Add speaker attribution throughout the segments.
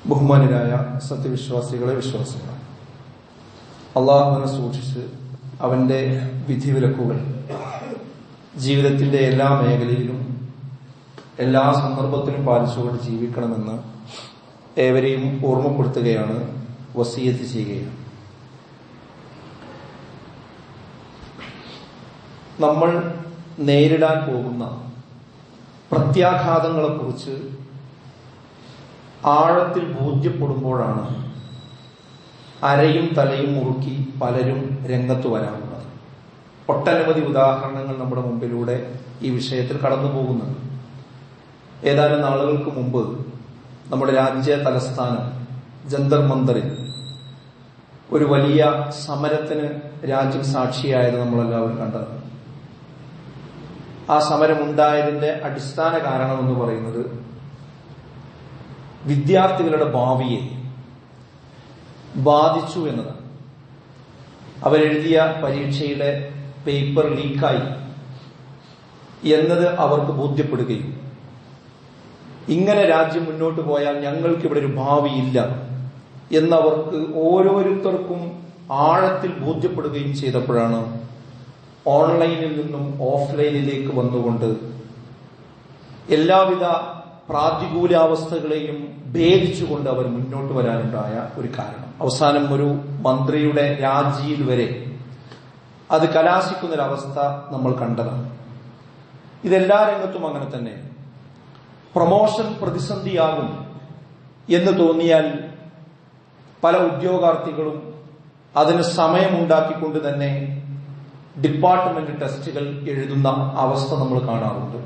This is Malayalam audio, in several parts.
Speaker 1: ബഹുമാനരായ സത്യവിശ്വാസികളെ, വിശ്വാസികളെ, അള്ളാഹുവിനെ സൂക്ഷിച്ച് അവന്റെ വിധിവിലക്കുകൾ ജീവിതത്തിന്റെ എല്ലാ മേഖലയിലും എല്ലാ സന്ദർഭത്തിലും പാലിച്ചുകൊണ്ട് ജീവിക്കണമെന്ന് ഏവരെയും ഓർമ്മപ്പെടുത്തുകയാണ്, വസിയത്ത് ചെയ്യുകയാണ്. നമ്മൾ നേരിടാൻ പോകുന്ന പ്രത്യാഘാതങ്ങളെക്കുറിച്ച് ആഴത്തിൽ ബോധ്യപ്പെടുമ്പോഴാണ് അരയും തലയും മുറുക്കി പലരും രംഗത്ത് വരാറുള്ളത്. ഒട്ടനവധി ഉദാഹരണങ്ങൾ നമ്മുടെ മുമ്പിലൂടെ ഈ വിഷയത്തിൽ കടന്നു പോകുന്നുണ്ട്. ഏതാനും നാളുകൾക്ക് മുമ്പ് നമ്മുടെ രാജ്യ തലസ്ഥാനം ജന്തർ മന്ദറിൽ ഒരു വലിയ സമരത്തിന് രാജ്യം സാക്ഷിയായത് നമ്മളെല്ലാവരും കണ്ടതാണ്. ആ സമരമുണ്ടായതിന്റെ അടിസ്ഥാന കാരണമെന്ന് പറയുന്നത് വിദ്യാർത്ഥികളുടെ ഭാവിയെ ബാധിച്ചു എന്നതാണ്. അവരെഴുതിയ പരീക്ഷയുടെ പേപ്പർ ലീക്കായി എന്നത് അവർക്ക് ബോധ്യപ്പെടുകയും ഇങ്ങനെ രാജ്യം മുന്നോട്ട് പോയാൽ ഞങ്ങൾക്കിവിടെ ഒരു ഭാവിയില്ല എന്നവർക്ക് ഓരോരുത്തർക്കും ആഴത്തിൽ ബോധ്യപ്പെടുകയും ചെയ്തപ്പോഴാണ് ഓൺലൈനിൽ നിന്നും ഓഫ്ലൈനിലേക്ക് വന്നുകൊണ്ട് എല്ലാവിധ പ്രാതികൂലാവസ്ഥകളെയും ഭേദിച്ചുകൊണ്ട് അവർ മുന്നോട്ട് വരാനുണ്ടായ ഒരു കാരണം. അവസാനം ഒരു മന്ത്രിയുടെ രാജിയിൽ വരെ അത് കലാശിക്കുന്നൊരവസ്ഥ നമ്മൾ കണ്ടതാണ്. ഇതെല്ലാ രംഗത്തും അങ്ങനെ തന്നെ. പ്രൊമോഷൻ പ്രതിസന്ധിയാകും എന്ന് തോന്നിയാൽ പല ഉദ്യോഗാർത്ഥികളും അതിന് സമയമുണ്ടാക്കിക്കൊണ്ട് തന്നെ ഡിപ്പാർട്ട്മെന്റ് ടെസ്റ്റുകൾ എഴുതുന്ന അവസ്ഥ നമ്മൾ കാണാറുണ്ട്.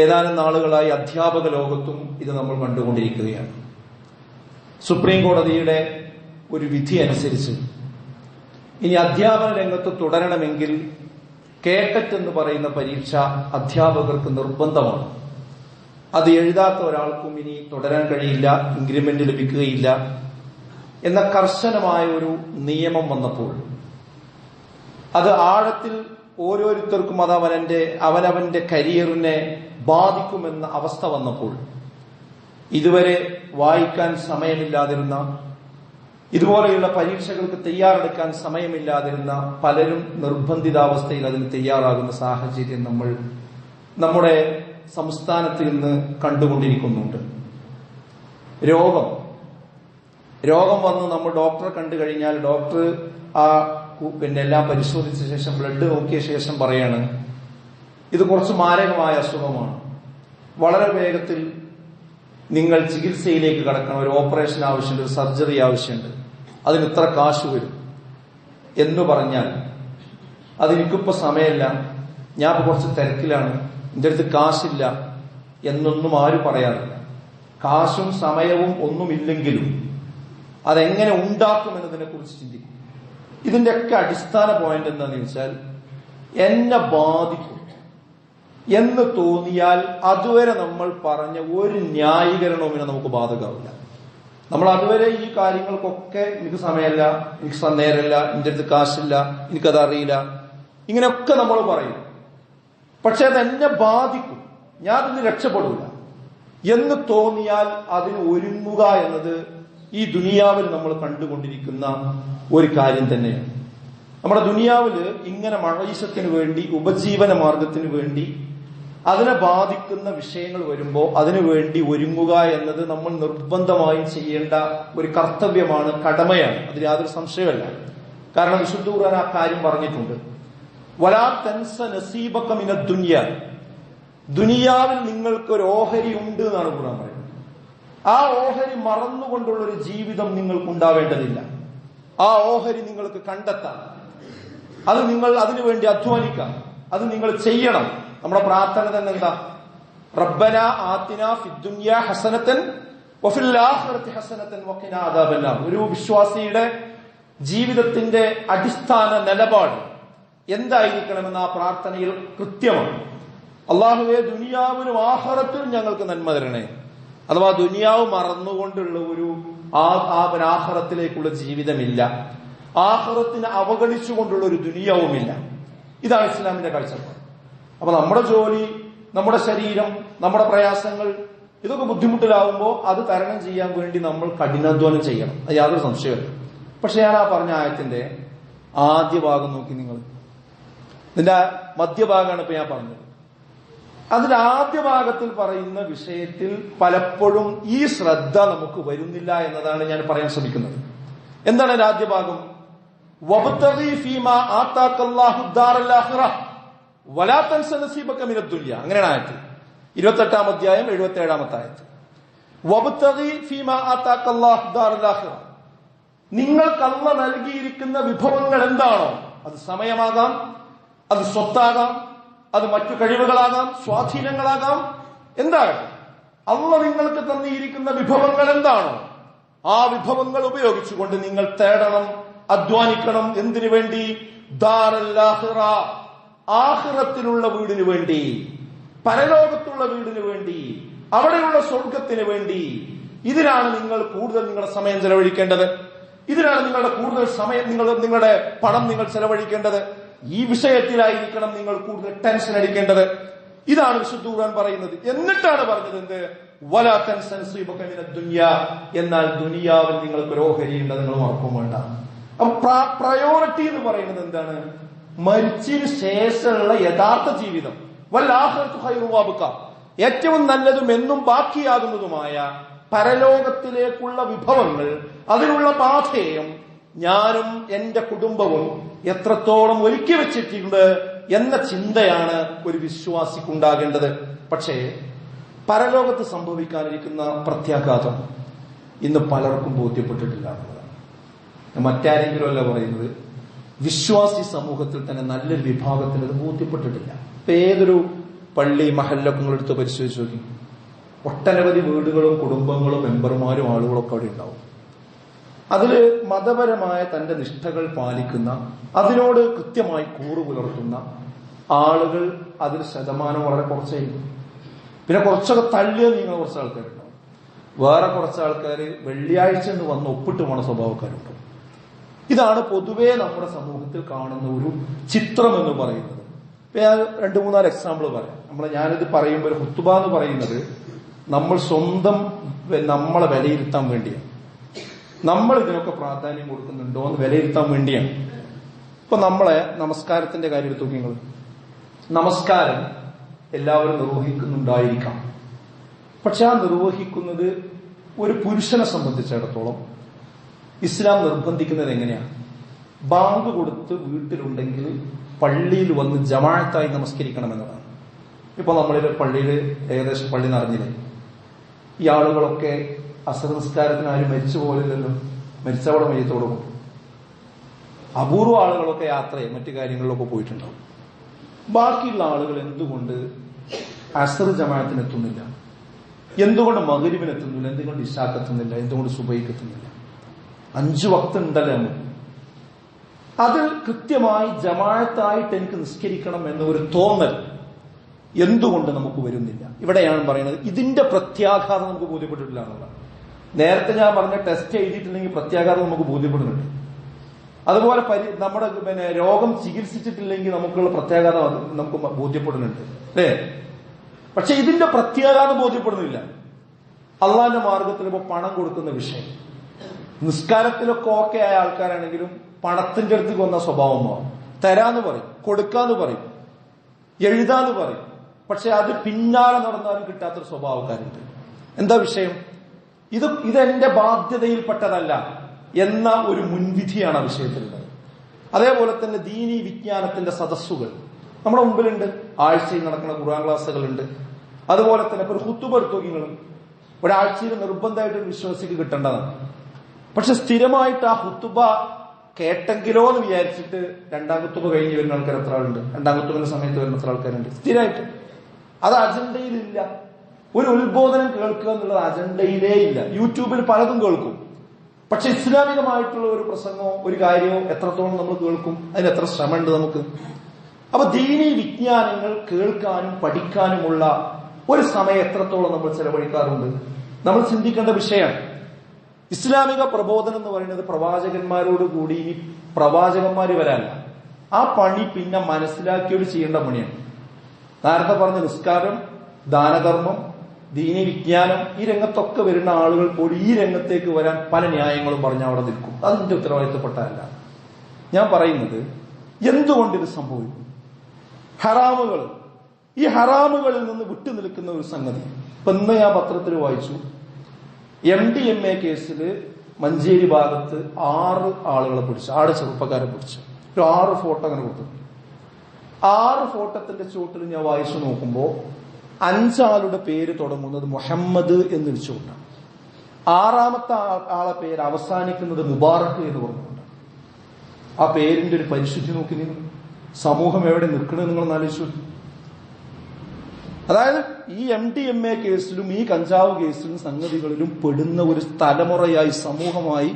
Speaker 1: ഏതാനും നാളുകളായി അധ്യാപക ലോകത്തും ഇത് നമ്മൾ കണ്ടുകൊണ്ടിരിക്കുകയാണ്. സുപ്രീം കോടതിയുടെ ഒരു വിധി അനുസരിച്ച് ഇനി അധ്യാപന രംഗത്ത് തുടരണമെങ്കിൽ കേട്ടറ്റ് എന്ന് പറയുന്ന പരീക്ഷ അധ്യാപകർക്ക് നിർബന്ധമാണ്. അത് എഴുതാത്ത ഒരാൾക്കും ഇനി തുടരാൻ കഴിയില്ല, ഇൻക്രിമെന്റ് ലഭിക്കുകയില്ല എന്ന കർശനമായ ഒരു നിയമം വന്നപ്പോൾ അത് ആഴത്തിൽ ഓരോരുത്തർക്കും അത് അവനവന്റെ കരിയറിനെ ബാധിക്കുമെന്ന അവസ്ഥ വന്നപ്പോൾ ഇതുവരെ വായിക്കാൻ സമയമില്ലാതിരുന്ന, ഇതുപോലെയുള്ള പരീക്ഷകൾക്ക് തയ്യാറെടുക്കാൻ സമയമില്ലാതിരുന്ന പലരും നിർബന്ധിതാവസ്ഥയിൽ അതിന് തയ്യാറാകുന്ന സാഹചര്യം നമ്മൾ നമ്മുടെ സംസ്ഥാനത്ത് ഇന്ന് കണ്ടുകൊണ്ടിരിക്കുന്നുണ്ട്. രോഗം വന്ന് നമ്മൾ ഡോക്ടറെ കണ്ടു കഴിഞ്ഞാൽ ഡോക്ടർ എല്ലാം പരിശോധിച്ച ശേഷം ബ്ലഡ് നോക്കിയ ശേഷം പറയാണ് ഇത് കുറച്ച് മാരകമായ അസുഖമാണ്, വളരെ വേഗത്തിൽ നിങ്ങൾ ചികിത്സയിലേക്ക് കടക്കണം, ഒരു ഓപ്പറേഷൻ ആവശ്യമുണ്ട്, ഒരു സർജറി ആവശ്യമുണ്ട്, അതിന് ഇത്ര കാശ് വരും എന്ന് പറഞ്ഞാൽ അതെനിക്കിപ്പോ സമയമില്ല, ഞാൻ കുറച്ച് തിരക്കിലാണ്, എന്റെ അടുത്ത് കാശില്ല എന്നൊന്നും ആരും പറയാറില്ല. കാശും സമയവും ഒന്നുമില്ലെങ്കിലും അതെങ്ങനെ ഉണ്ടാക്കുമെന്നതിനെ കുറിച്ച് ചിന്തിക്കും. ഇതിന്റെയൊക്കെ അടിസ്ഥാന പോയിന്റ് എന്താണെന്ന് വെച്ചാൽ എന്നെ ബാധിക്കും എന്ന് തോന്നിയാൽ അതുവരെ നമ്മൾ പറഞ്ഞ ഒരു ന്യായീകരണവും നമുക്ക് ബാധകമാവില്ല. നമ്മൾ അതുവരെ ഈ കാര്യങ്ങൾക്കൊക്കെ എനിക്ക് സമയമല്ല, എനിക്ക് നേരമില്ല, എന്റെ അടുത്ത് കാശില്ല, എനിക്കത് അറിയില്ല, ഇങ്ങനെയൊക്കെ നമ്മൾ പറയും. പക്ഷെ അതെന്നെ ബാധിക്കും, ഞാൻ ഇതിന് രക്ഷപ്പെടില്ല എന്ന് തോന്നിയാൽ അതിന് ഒരുങ്ങുക എന്നത് ഈ ദുനിയാവിൽ നമ്മൾ കണ്ടുകൊണ്ടിരിക്കുന്ന ഒരു കാര്യം തന്നെയാണ്. നമ്മുടെ ദുനിയാവില് ഇങ്ങനെ മഴീശത്തിന് വേണ്ടി, ഉപജീവന മാർഗത്തിന് വേണ്ടി അതിനെ ബാധിക്കുന്ന വിഷയങ്ങൾ വരുമ്പോൾ അതിനുവേണ്ടി ഒരുങ്ങുക എന്നത് നമ്മൾ നിർബന്ധമായും ചെയ്യേണ്ട ഒരു കർത്തവ്യമാണ്, കടമയാണ്. അതിൽ യാതൊരു സംശയമല്ല. കാരണം വിശുദ്ധ ഖുർആൻ ആ കാര്യം പറഞ്ഞിട്ടുണ്ട്. വലാ തൻസ നസീബക മിന ദുനിയ, ദുനിയാവിൽ നിങ്ങൾക്ക് ഒരു ഓഹരി ഉണ്ട് എന്നാണ് ഖുർആൻ പറയുന്നത്. ആ ഓഹരി മറന്നുകൊണ്ടുള്ളൊരു ജീവിതം നിങ്ങൾക്ക് ഉണ്ടാവേണ്ടതില്ല. ആ ഓഹരി നിങ്ങൾക്ക് കണ്ടെത്താം, അത് നിങ്ങൾ അതിനുവേണ്ടി അധ്വാനിക്കാം, അത് നിങ്ങൾ ചെയ്യണം. നമ്മുടെ പ്രാർത്ഥന തന്നെ എന്താ? റബ്ബന ആതിനാ ഫിദ്ദുനിയ ഹസനതൻ വഫിൽ ആഖിറതി ഹസനതൻ വഖിനാ അദാബന്നാർ. ഒരു വിശ്വാസിയുടെ ജീവിതത്തിന്റെ അടിസ്ഥാന നിലപാട് എന്തായിരിക്കണമെന്ന് ആ പ്രാർത്ഥനയിൽ കൃത്യമാണ്. അല്ലാഹുവേ, ദുനിയാവിനും ആഖിറത്തിനും ഞങ്ങൾക്ക് നന്മ തരണേ. അഥവാ ദുനിയാവ് മറന്നുകൊണ്ടുള്ള ഒരു ആഖിറത്തിലേക്കുള്ള ജീവിതമില്ല, ആഖിറത്തിനെ അവഗണിച്ചുകൊണ്ടുള്ള ഒരു ദുനിയാവുമില്ല. ഇതാണ് ഇസ്ലാമിന്റെ കാഴ്ചപ്പാട്. അപ്പൊ നമ്മുടെ ജോലി, നമ്മുടെ ശരീരം, നമ്മുടെ പ്രയാസങ്ങൾ ഇതൊക്കെ ബുദ്ധിമുട്ടിലാവുമ്പോൾ അത് തരണം ചെയ്യാൻ വേണ്ടി നമ്മൾ കഠിനാധ്വാനം ചെയ്യണം, അത് യാതൊരു സംശയമില്ല. പക്ഷെ ഞാൻ ആ പറഞ്ഞ ആയത്തിന്റെ ആദ്യ ഭാഗം നോക്കി നിങ്ങൾ, ഇതിന്റെ മധ്യഭാഗമാണ് ഇപ്പൊ ഞാൻ പറഞ്ഞത്. അതിൽ ആദ്യ ഭാഗത്തിൽ പറയുന്ന വിഷയത്തിൽ പലപ്പോഴും ഈ ശ്രദ്ധ നമുക്ക് വരുന്നില്ല എന്നതാണ് ഞാൻ പറയാൻ ശ്രമിക്കുന്നത്. എന്താണ് അതിന്റെ ആദ്യ ഭാഗം? വബ്തഗി ഫീമാ ആതാകല്ലാഹു ദാറൽ ആഖിറ വലാ തൻസ നസീബക മിനദ് ദുനിയ. അങ്ങനെയാണ് ആയത്ത് 28-ാം അധ്യായം 77-ാമത്തെ ആയത്ത്. വബ്തഗി ഫീമാ ആതാകല്ലാഹു ദാറൽ ആഖിറ, നിങ്ങൾക്ക് അല്ലാഹ് നൽകിയിരിക്കുന്ന വിഭവങ്ങൾ എന്താണോ, അത് സമയമാകാം, അത് സ്വത്താകാം, അത് മറ്റു കഴിവുകളാകാം, സ്വാധീനങ്ങളാകാം, എന്താകട്ടെ, അല്ലാഹ് നിങ്ങൾക്ക് തന്നിരിക്കുന്ന വിഭവങ്ങൾ എന്താണോ ആ വിഭവങ്ങൾ ഉപയോഗിച്ചുകൊണ്ട് നിങ്ങൾ തേടണം, അധ്വാനിക്കണം. എന്തിനു വേണ്ടി? ദാറൽ ആഖിറ, ആഖിറത്തിലുള്ള വീടിനു വേണ്ടി, പരലോകത്തുള്ള വീടിനു വേണ്ടി, അവിടെയുള്ള സ്വർഗത്തിന് വേണ്ടി. ഇതിനാണ് നിങ്ങൾ കൂടുതൽ നിങ്ങളുടെ സമയം ചെലവഴിക്കേണ്ടത്. ഇതിനാണ് നിങ്ങളുടെ കൂടുതൽ സമയം, നിങ്ങളുടെ പണം നിങ്ങൾ ചെലവഴിക്കേണ്ടത്. ഈ വിഷയത്തിലായിരിക്കണം നിങ്ങൾ കൂടുതൽ ടെൻഷൻ അടിക്കേണ്ടത്. ഇതാണ് വിശുദ്ധ ഖുർആൻ പറയുന്നത്. എന്നിട്ടാണ് പറഞ്ഞത് എന്ത്? വലാ തൻസ നസീബക മിനദ് ദുനിയ, എന്നാൽ ദുനിയാവിൽ നിങ്ങൾക്ക് ഒരു ഓഹരിയുണ്ട്, നിങ്ങൾ മറക്കും വേണ്ട. അപ്പൊ പ്രയോറിറ്റി എന്ന് പറയുന്നത് എന്താണ്? മരിച്ചതിന് ശേഷമുള്ള യഥാർത്ഥ ജീവിതം. വൽ ആഖിറതു ഖൈറുൻ വഅബ്ഖ, ഏറ്റവും നല്ലതും എന്നും ബാക്കിയാകുന്നതുമായ പരലോകത്തിലേക്കുള്ള വിഭവങ്ങൾ, അതിനുള്ള പാഥേയം ഞാനും എന്റെ കുടുംബവും എത്രത്തോളം ഒരുക്കി വെച്ചിട്ടുണ്ട് എന്ന ചിന്തയാണ് ഒരു വിശ്വാസിക്കുണ്ടാകേണ്ടത്. പക്ഷേ പരലോകത്ത് സംഭവിക്കാനിരിക്കുന്ന പ്രത്യാഘാതം ഇന്ന് പലർക്കും ബോധ്യപ്പെട്ടിട്ടില്ല എന്നുള്ളതാണ്. മറ്റാരെങ്കിലും അല്ല പറയുന്നത്, വിശ്വാസി സമൂഹത്തിൽ തന്നെ നല്ലൊരു വിഭാഗത്തിന് അത് ബോധ്യപ്പെട്ടിട്ടില്ല. ഇപ്പൊ ഏതൊരു പള്ളി മഹല്ലൊക്കെ നിങ്ങളെടുത്ത് പരിശോധിച്ച് നോക്കി, ഒട്ടനവധി വീടുകളും കുടുംബങ്ങളും മെമ്പർമാരും ആളുകളൊക്കെ അവിടെ ഉണ്ടാവും. അതില് മതപരമായ തന്റെ നിഷ്ഠകൾ പാലിക്കുന്ന, അതിനോട് കൃത്യമായി കൂറു പുലർത്തുന്ന ആളുകൾ അതിൽ ശതമാനം വളരെ കുറച്ചായിരിക്കും. പിന്നെ കുറച്ചൊക്കെ തള്ളിയ നീങ്ങുന്ന കുറച്ച് ആൾക്കാരുണ്ടാവും. വേറെ കുറച്ച് ആൾക്കാർ വെള്ളിയാഴ്ച എന്ന് വന്ന് ഒപ്പിട്ട് പോണ സ്വഭാവക്കാരുണ്ടാവും. ഇതാണ് പൊതുവേ നമ്മുടെ സമൂഹത്തിൽ കാണുന്ന ഒരു ചിത്രം എന്ന് പറയുന്നത്. ഇപ്പൊ ഞാൻ 2-3 എക്സാമ്പിൾ പറയാം. ഞാനിത് പറയുമ്പോൾ ഹുത്തുബ എന്ന് പറയുന്നത് നമ്മൾ സ്വന്തം നമ്മളെ വിലയിരുത്താൻ വേണ്ടിയാണ്. നമ്മൾ ഇതിനൊക്കെ പ്രാധാന്യം കൊടുക്കുന്നുണ്ടോ എന്ന് വിലയിരുത്താൻ വേണ്ടിയാണ്. ഇപ്പൊ നമ്മളെ നമസ്കാരത്തിന്റെ കാര്യം എടുത്തു നോക്കി നിങ്ങൾ. നമസ്കാരം എല്ലാവരും നിർവഹിക്കുന്നുണ്ടായിരിക്കാം. പക്ഷെ ആ നിർവഹിക്കുന്നത് ഒരു പുരുഷനെ സംബന്ധിച്ചിടത്തോളം ഇസ്ലാം നിർബന്ധിക്കുന്നത് എങ്ങനെയാണ്? ബാങ്ക് കൊടുത്ത് വീട്ടിലുണ്ടെങ്കിൽ പള്ളിയിൽ വന്ന് ജമാഅത്തായി നമസ്കരിക്കണമെന്നതാണ്. ഇപ്പൊ നമ്മളിൽ പള്ളിയിൽ ഏകദേശം പള്ളി നിറഞ്ഞില്ലേ? ഈ ആളുകളൊക്കെ അസർ നിസ്കാരത്തിന് ആരും മരിച്ചു പോലില്ലല്ലോ, മരിച്ചവിടെ മയ്യത്തോടെ കൊണ്ടു. അപൂർവ ആളുകളൊക്കെ യാത്രയെ മറ്റു കാര്യങ്ങളിലൊക്കെ പോയിട്ടുണ്ടാവും. ബാക്കിയുള്ള ആളുകൾ എന്തുകൊണ്ട് അസർ ജമാഅത്തിന് എത്തുന്നില്ല? എന്തുകൊണ്ട് മഗ്‌രിബിന് എത്തുന്നില്ല? എന്തുകൊണ്ട് ഇശാക്ക് എത്തുന്നില്ല? എന്തുകൊണ്ട് സുബഹിക്ക് എത്തുന്നില്ല? 5 വക്ത് ഉണ്ടല്ലോ നമുക്ക്. അതിൽ കൃത്യമായി ജമാഅത്തായിട്ട് എനിക്ക് നിസ്കരിക്കണം എന്ന ഒരു തോന്നൽ എന്തുകൊണ്ട് നമുക്ക് വരുന്നില്ല? ഇവിടെയാണ് പറയുന്നത് ഇതിന്റെ പ്രത്യാഘാതം നമുക്ക് ബോധ്യപ്പെട്ടിട്ടില്ല എന്നുള്ളത്. നേരത്തെ ഞാൻ പറഞ്ഞ ടെസ്റ്റ് എഴുതിയിട്ടില്ലെങ്കിൽ പ്രത്യാഘാതം നമുക്ക് ബോധ്യപ്പെടുന്നുണ്ട്. അതുപോലെ നമ്മുടെ രോഗം ചികിത്സിച്ചിട്ടില്ലെങ്കിൽ നമുക്കുള്ള പ്രത്യാഘാതം നമുക്ക് ബോധ്യപ്പെടുന്നുണ്ട്, അല്ലേ? പക്ഷെ ഇതിന്റെ പ്രത്യാഘാതം ബോധ്യപ്പെടുന്നില്ല. അള്ളാന്റെ മാർഗത്തിൽ ഇപ്പൊ പണം കൊടുക്കുന്ന വിഷയം, നിസ്കാരത്തിലൊക്കെ ഓക്കെ ആയ ആൾക്കാരാണെങ്കിലും പണത്തിന്റെ അടുത്തേക്ക് വന്ന സ്വഭാവം മാറും. തരാന്ന് പറയും, കൊടുക്കാന്ന് പറയും, എഴുതാന്ന് പറയും. പക്ഷെ അത് പിന്നാലെ നടന്നാലും കിട്ടാത്തൊരു സ്വഭാവക്കാരുണ്ട്. എന്താ വിഷയം? ഇതെന്റെ ബാധ്യതയിൽപ്പെട്ടതല്ല എന്ന ഒരു മുൻവിധിയാണ് ആ വിഷയത്തിലുള്ളത്. അതേപോലെ തന്നെ ദീനി വിജ്ഞാനത്തിന്റെ സദസ്സുകൾ നമ്മുടെ മുമ്പിലുണ്ട്. ആഴ്ചയിൽ നടക്കുന്ന ഖുർആൻ ക്ലാസ്സുകളുണ്ട്. അതുപോലെ തന്നെ ഇപ്പൊ ഒരു ഖുതുബ എടുത്തോക്കിങ്ങളും ഒരാഴ്ചയിൽ നിർബന്ധമായിട്ട് ഒരു വിശ്വാസിക്ക് കിട്ടേണ്ടതാണ്. പക്ഷെ സ്ഥിരമായിട്ട് ആ ഖുതുബ കേട്ടെങ്കിലോ എന്ന് വിചാരിച്ചിട്ട് 2ാം ഖുതുബ കഴിഞ്ഞ് വരുന്ന ആൾക്കാർ എത്ര ആളുണ്ട്? 2ാം ഖുതുബിന്റെ സമയത്ത് വരുന്ന എത്ര ആൾക്കാരുണ്ട്? സ്ഥിരമായിട്ട് അത് അജണ്ടയിലില്ല. ഒരു ഉത്ബോധനം കേൾക്കുക എന്നുള്ളത് അജണ്ടയിലേ ഇല്ല. യൂട്യൂബിൽ പലതും കേൾക്കും. പക്ഷെ ഇസ്ലാമികമായിട്ടുള്ള ഒരു പ്രസംഗമോ ഒരു കാര്യമോ എത്രത്തോളം നമ്മൾ കേൾക്കും? അതിന് എത്ര ശ്രമമുണ്ട് നമുക്ക്? അപ്പൊ ദീനി വിജ്ഞാനങ്ങൾ കേൾക്കാനും പഠിക്കാനുമുള്ള ഒരു സമയം എത്രത്തോളം നമ്മൾ ചെലവഴിക്കാറുണ്ട്? നമ്മൾ ചിന്തിക്കേണ്ട വിഷയമാണ്. ഇസ്ലാമിക പ്രബോധനം എന്ന് പറയുന്നത് പ്രവാചകന്മാരോട് കൂടി ഇനി പ്രവാചകന്മാര് വരാനല്ല. ആ പണി പിന്നെ മനസ്സിലാക്കിയോട് ചെയ്യേണ്ട പണിയാണ്. നേരത്തെ പറഞ്ഞ നിസ്കാരം, ദാനധർമ്മം, ദീനി വിജ്ഞാനം ഈ രംഗത്തൊക്കെ വരുന്ന ആളുകൾ പോലും ഈ രംഗത്തേക്ക് വരാൻ പല ന്യായങ്ങളും പറഞ്ഞ് അവിടെ നിൽക്കും. അതിന്റെ ഉത്തരവാദിത്തപ്പെട്ടതല്ല. ഞാൻ പറയുന്നത് എന്തുകൊണ്ട് ഇത് സംഭവിക്കും? ഹറാമുകൾ, ഈ ഹറാമുകളിൽ നിന്ന് വിട്ടുനിൽക്കുന്ന ഒരു സംഗതി. ഇപ്പൊ ഇന്ന് ഞാൻ പത്രത്തിൽ വായിച്ചു, MDMA കേസിൽ മഞ്ചേരി ഭാഗത്ത് 6 ആളുകളെ പിടിച്ചു, 6 ചെറുപ്പക്കാരെ പിടിച്ചു. ഒരു 6 ഫോട്ടോ അങ്ങനെ കൊടുത്തു. 6 ഫോട്ടോത്തിന്റെ ചുവട്ടിൽ ഞാൻ വായിച്ചു നോക്കുമ്പോ 5 ആളുടെ പേര് തുടങ്ങുന്നത് മുഹമ്മദ് എന്ന് വിളിച്ചുകൊണ്ടാണ്. 6ാമത്തെ ആളെ പേര് അവസാനിക്കുന്നത് മുബാറക്ക് എന്ന് പറഞ്ഞുകൊണ്ട്. ആ പേരിന്റെ ഒരു പരിശുദ്ധി നോക്കി നിങ്ങൾ സമൂഹം എവിടെ നിൽക്കണമെന്ന് നിങ്ങൾ ആലോചിച്ചു. അതായത് ഈ MDMA കേസിലും ഈ കഞ്ചാവ് കേസിലും സംഗതികളിലും പെടുന്ന ഒരു തലമുറയായി സമൂഹമായി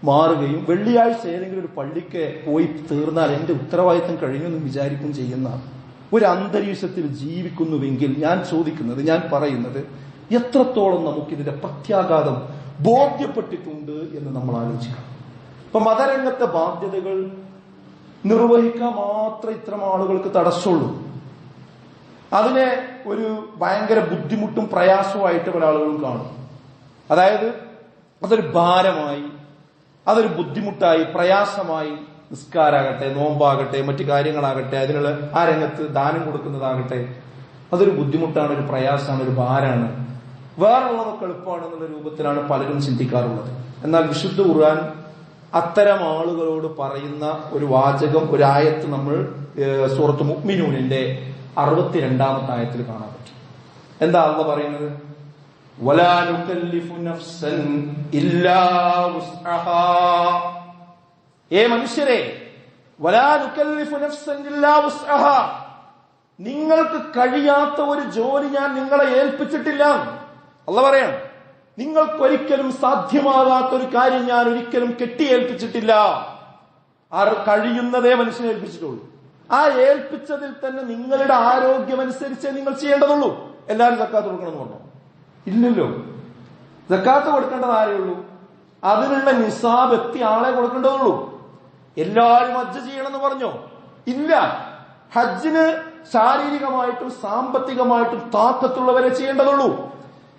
Speaker 1: മാറുകയും വെള്ളിയാഴ്ച ഏതെങ്കിലും ഒരു പള്ളിക്ക് പോയി തീർന്നാൽ എന്റെ ഉത്തരവാദിത്തം കഴിഞ്ഞെന്ന് വിചാരിക്കും ചെയ്യുന്ന ഒരു അന്തരീക്ഷത്തിൽ ജീവിക്കുന്നുവെങ്കിൽ ഞാൻ ചോദിക്കുന്നത്, ഞാൻ പറയുന്നത്, എത്രത്തോളം നമുക്കിതിന്റെ പ്രത്യാഘാതം ബോധ്യപ്പെട്ടിട്ടുണ്ട് എന്ന് നമ്മൾ ആലോചിക്കണം. ഇപ്പൊ മതരംഗത്തെ ബാധ്യതകൾ നിർവഹിക്കാൻ മാത്രം ഇത്തരം ആളുകൾക്ക് തടസ്സമുള്ളൂ. അതിനെ ഒരു ഭയങ്കര ബുദ്ധിമുട്ടും പ്രയാസവുമായിട്ട് പല ആളുകളും കാണും. അതായത് അതൊരു ഭാരമായി, അതൊരു ബുദ്ധിമുട്ടായി, പ്രയാസമായി, നിസ്കാരാകട്ടെ, നോമ്പാകട്ടെ, മറ്റു കാര്യങ്ങളാകട്ടെ, അതിനുള്ള ആ രംഗത്ത് ദാനം കൊടുക്കുന്നതാകട്ടെ, അതൊരു ബുദ്ധിമുട്ടാണ്, ഒരു പ്രയാസമാണ്, ഒരു ഭാരമാണ്. വേറുള്ളതൊക്കെ എളുപ്പമാണെന്നുള്ള രൂപത്തിലാണ് പലരും ചിന്തിക്കാറുള്ളത്. എന്നാൽ വിശുദ്ധ ഖുർആൻ അത്തരം ആളുകളോട് പറയുന്ന ഒരു വാചകം, ഒരു ആയത്ത് നമ്മൾ സൂറത്ത് മുഅ്മിനൂനിന്റെ 62ാമത്തെ ആയത്തിൽ കാണാൻ പറ്റും. എന്താ അല്ലാഹു പറയുന്നത്? വലാ നുകല്ലിഫു നഫ്സൻ ഇല്ലാ വുസ്അഹാ. ഏ മനുഷ്യരെ, വലാ നുകല്ലിഫു നഫ്സൻ ഇല്ലാ വുസ്അഹാ, നിങ്ങൾക്ക് കഴിയാത്ത ഒരു ജോലി ഞാൻ നിങ്ങളെ ഏൽപ്പിച്ചിട്ടില്ല. അല്ലാഹു പറയാണ്, നിങ്ങൾക്കൊരിക്കലും സാധ്യമാകാത്ത ഒരു കാര്യം ഞാൻ ഒരിക്കലും കെട്ടിയേൽപ്പിച്ചിട്ടില്ല. കഴിയുന്നതേ മനുഷ്യനെ ഏൽപ്പിച്ചിട്ടുള്ളൂ. ആ ഏൽപ്പിച്ചതിൽ തന്നെ നിങ്ങളുടെ ആരോഗ്യമനുസരിച്ച് നിങ്ങൾ ചെയ്യേണ്ടതുള്ളൂ. എല്ലാവരും സക്കാത്ത് കൊടുക്കണമെന്ന് പറഞ്ഞോ? ഇല്ലല്ലോ. സക്കാത്ത് കൊടുക്കേണ്ടത് ആരേ ഉള്ളൂ? അതിനുള്ള നിസാബ് എത്തിയ ആളെ കൊടുക്കേണ്ടതുള്ളൂ. എല്ലാവരും ഹജ്ജ് ചെയ്യണമെന്ന് പറഞ്ഞോ? ഇല്ല. ഹജ്ജിന് ശാരീരികമായിട്ടും സാമ്പത്തികമായിട്ടും താക്കത്തുള്ളവരെ ചെയ്യേണ്ടതുള്ളൂ.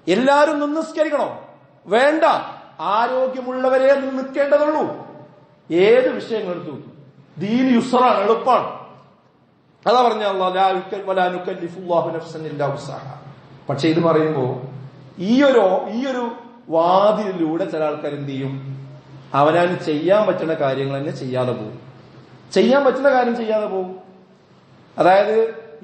Speaker 1: എല്ലാവരും നിസ്കരിക്കണോ? വേണ്ട. ആരോഗ്യമുള്ളവരെ നിൽക്കേണ്ടതുള്ളൂ. ഏത് വിഷയങ്ങൾ എടുത്തു, ദീൻ യുസ്റാണ്, എളുപ്പമാണ്. അതാ പറഞ്ഞ അല്ലാഹ്. പക്ഷെ ഇത് പറയുമ്പോ ഈ ഒരു വാതിലിലൂടെ ചില ആൾക്കാർ എന്ത് ചെയ്യും? അവനവന് ചെയ്യാൻ പറ്റുന്ന കാര്യങ്ങൾ തന്നെ ചെയ്യാതെ പോകും. ചെയ്യാൻ പറ്റുന്ന കാര്യം ചെയ്യാതെ പോകും. അതായത്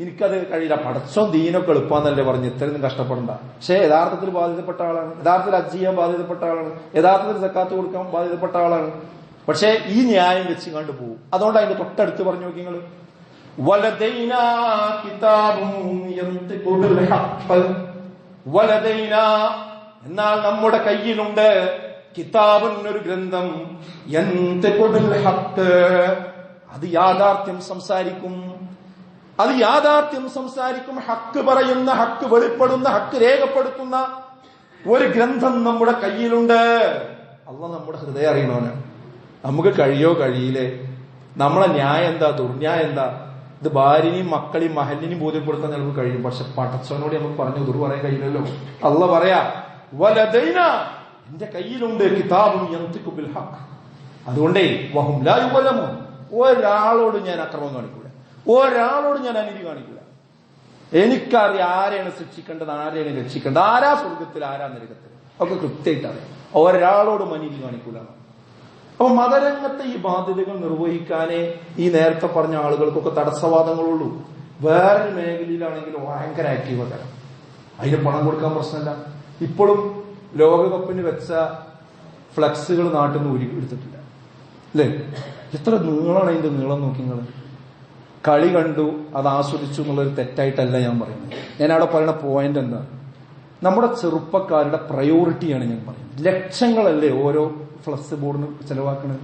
Speaker 1: എനിക്കത് കഴിയില്ല, പടച്ചോ ദീനൊക്കെ എളുപ്പാന്നല്ലേ പറഞ്ഞ് ഇത്രയൊന്നും കഷ്ടപ്പെടണ്ട. പക്ഷെ യഥാർത്ഥത്തിൽ ബാധിതപ്പെട്ട ആളാണ്, യഥാർത്ഥത്തിൽ ഹജ്ജ് ചെയ്യാൻ ബാധിതപ്പെട്ട ആളാണ്, യഥാർത്ഥത്തിൽ സക്കാത്ത് കൊടുക്കാൻ ബാധിതപ്പെട്ട ആളാണ്. പക്ഷെ ഈ ന്യായം വെച്ച് കണ്ടു പോകും. അതുകൊണ്ട് അതിന്റെ തൊട്ടടുത്ത് പറഞ്ഞു നോക്കി നിങ്ങൾ, വലദൈനാ കിതാബും യന്തിഖു ബിൽ ഹഖ്. വലദൈനാ, എന്നാൽ നമ്മുടെ കയ്യിലുണ്ട്, കിതാബുൻ, ഒരു ഗ്രന്ഥം, യന്തിഖു ബിൽ ഹഖ്, അത് യാഥാർത്ഥ്യം സംസാരിക്കും. അത് യാഥാർത്ഥ്യം സംസാരിക്കും. ഹക്ക് പറയുന്ന, ഹക്ക് വെളിപ്പെടുന്ന, ഹക്ക് രേഖപ്പെടുത്തുന്ന ഒരു ഗ്രന്ഥം നമ്മുടെ കയ്യിലുണ്ട്. അല്ലാഹ് നമ്മുടെ ഹൃദയം അറിയണോന്. നമുക്ക് കഴിയോ കഴിയില്ലേ, നമ്മളെ ന്യായം എന്താ, ദുർന്യായം എന്താ, ഇത് ഭാര്യനെയും മക്കളെയും മഹലിനെയും ബോധ്യപ്പെടുത്താൻ നമുക്ക് കഴിയും. പക്ഷെ പടച്ചവനോട് നമുക്ക് പറഞ്ഞു ദുർ പറയാൻ കഴിയില്ലല്ലോ. അല്ലാഹ് പറയാ, വലദൈന, എന്റെ കയ്യിലുണ്ട്, കിതാബുൻ യന്തിഖു ബിൽ ഹഖ്. അതുകൊണ്ടേ വഹും ലാ യുളമൂൻ, ഒരാളോട് ഞാൻ അക്രമം കാണിക്കൂല, ഒരാളോട് ഞാൻ അനീതി കാണിക്കില്ല. എനിക്കറിയാം ആരെയാണ് ശിക്ഷിക്കേണ്ടത്, ആരെയാണ് രക്ഷിക്കേണ്ടത്, ആരാ സ്വർഗത്തിൽ, ആരാ നരകത്തിൽ, ഒക്കെ കൃത്യമായിട്ട് അറിയാം. ഒരാളോടും അനീതി കാണിക്കൂല. അപ്പൊ മതരംഗത്തെ ഈ ബാധ്യതകൾ നിർവഹിക്കാനേ ഈ നേരത്തെ പറഞ്ഞ ആളുകൾക്കൊക്കെ തടസ്സവാദങ്ങളുള്ളൂ. വേറൊരു മേഖലയിലാണെങ്കിൽ ഭയങ്കര ആക്റ്റീവ് തരാം, അതിന് പണം കൊടുക്കാൻ പ്രശ്നമില്ല. ഇപ്പോഴും ലോകകപ്പിന് വെച്ച ഫ്ലക്സുകൾ നാട്ടിൽ നിന്ന് എടുത്തിട്ടില്ല അല്ലേ? എത്ര നീളമാണ് അതിന്റെ നീളം നോക്കി നിങ്ങൾ. കളി കണ്ടു, അത് ആസ്വദിച്ചു എന്നുള്ളൊരു തെറ്റായിട്ടല്ല ഞാൻ പറയുന്നത്. ഞാൻ അവിടെ പറയുന്ന പോയിന്റ് എന്താ, നമ്മുടെ ചെറുപ്പക്കാരുടെ പ്രയോറിറ്റിയാണ് ഞാൻ പറയുന്നത്. ലക്ഷങ്ങളല്ലേ ഓരോ ഫ്ലക്സ് ബോർഡിന് ചെലവാക്കുന്നത്.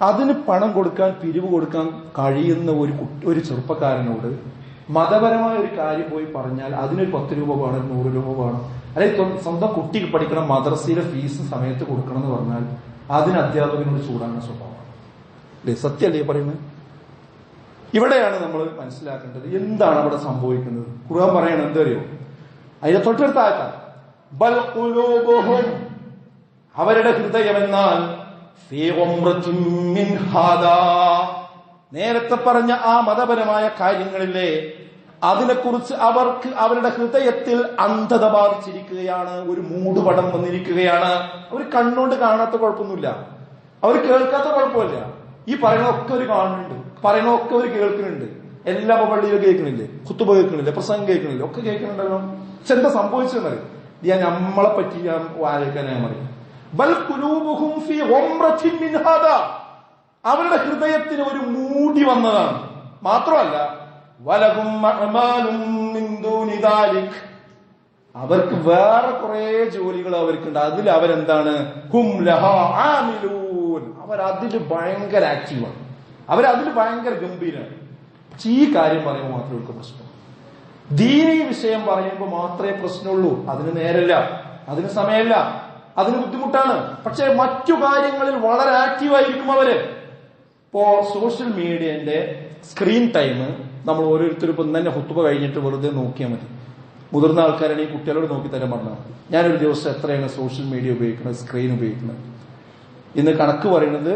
Speaker 1: അതിന് പണം കൊടുക്കാൻ, പിരിവ് കൊടുക്കാൻ കഴിയുന്ന ഒരു ചെറുപ്പക്കാരനോട് മതപരമായ ഒരു കാര്യം പോയി പറഞ്ഞാൽ അതിനൊരു 10 രൂപ വേണം, 100 രൂപ വേണം, അല്ലെങ്കിൽ സ്വന്തം കുട്ടിക്ക് പഠിക്കണം മദ്രസയിലെ ഫീസ് സമയത്ത് കൊടുക്കണം എന്ന് പറഞ്ഞാൽ അതിന് അധ്യാപകനോട് ചൂടാകുന്ന സ്വഭാവമാണ് അല്ലേ? സത്യമല്ലേ പറയുന്നത്? ഇവിടെയാണ് നമ്മൾ മനസ്സിലാക്കേണ്ടത് എന്താണ് അവിടെ സംഭവിക്കുന്നത്. ഖുർആൻ പറയണത് എന്തറിയോ, അതിന്റെ തൊട്ടടുത്ത ആയത്താണ് ബൽ ഖുലൂബുഹും, അവരുടെ ഹൃദയമെന്നാൽ ഫീ ഗംറത്തിൻ മിൻ ഹാദാ, നേരത്തെ പറഞ്ഞ ആ മതപരമായ കാര്യങ്ങളിലെ അതിനെക്കുറിച്ച് അവർക്ക് അവരുടെ ഹൃദയത്തിൽ അന്ധത ബാധിച്ചിരിക്കുകയാണ്, ഒരു മൂടുപടം വന്നിരിക്കുകയാണ്. അവർ കണ്ണുകൊണ്ട് കാണാത്ത കുഴപ്പമൊന്നുമില്ല, അവർ കേൾക്കാത്ത കുഴപ്പമില്ല. ഈ പറയണമൊക്കെ അവർ കാണുന്നുണ്ട്, പറയണമൊക്കെ അവർ കേൾക്കുന്നുണ്ട്. എല്ലാ പള്ളിയിലും കേൾക്കണില്ലേ, ഖുതുബ കേൾക്കണില്ലേ, പ്രസംഗം കേൾക്കണില്ലേ, ഒക്കെ കേൾക്കുന്നുണ്ടല്ലോ. പക്ഷെ എന്താ സംഭവിച്ചെന്നറിയാം, ഞാൻ നമ്മളെ പറ്റി ഞാൻ ആലോചിക്കാൻ ഞാൻ പറയും. ബൽ ഖുലൂബുഹും ഫീ ഗംറത്തിൻ മിൻ ഹാദാ, അവരുടെ ഹൃദയത്തിന് ഒരു മൂടി വന്നതാണ്. മാത്രമല്ല വലഹും അഅ്മാലും മിൻ ദൂനി ദാലിക്, അവർക്ക് വേറെ കുറെ ജോലികൾ അവർക്കുണ്ട്. അതിൽ അവരെന്താണ്, ഹും ലഹാ ആമിലൂൻ, അവരതിൽ ഭയങ്കര ആക്റ്റീവാണ്, അവരതിൽ ഭയങ്കര ഗംഭീരമാണ്. പക്ഷെ ഈ കാര്യം പറയുമ്പോൾ മാത്രമേ അവർക്ക് പ്രശ്നം, ദീനീ വിഷയം പറയുമ്പോൾ മാത്രമേ പ്രശ്നമുള്ളൂ. അതിന് നേരല്ല, അതിന് സമയമല്ല, അതിന് ബുദ്ധിമുട്ടാണ്. പക്ഷെ മറ്റു കാര്യങ്ങളിൽ വളരെ ആക്റ്റീവായിരിക്കും അവര്. ഇപ്പോ സോഷ്യൽ മീഡിയന്റെ സ്ക്രീൻ ടൈം നമ്മൾ ഓരോരുത്തരും ഇപ്പം തന്നെ ഹുത്തുബ കഴിഞ്ഞിട്ട് വെറുതെ നോക്കിയാൽ മതി. മുതിർന്ന ആൾക്കാരാണെങ്കിൽ കുട്ടികളോട് നോക്കി തരാൻ പറഞ്ഞാൽ മതി, ഞാനൊരു ദിവസം എത്രയാണ് സോഷ്യൽ മീഡിയ ഉപയോഗിക്കുന്നത്, സ്ക്രീൻ ഉപയോഗിക്കുന്നത്. ഇന്ന് കണക്ക് പറയുന്നത്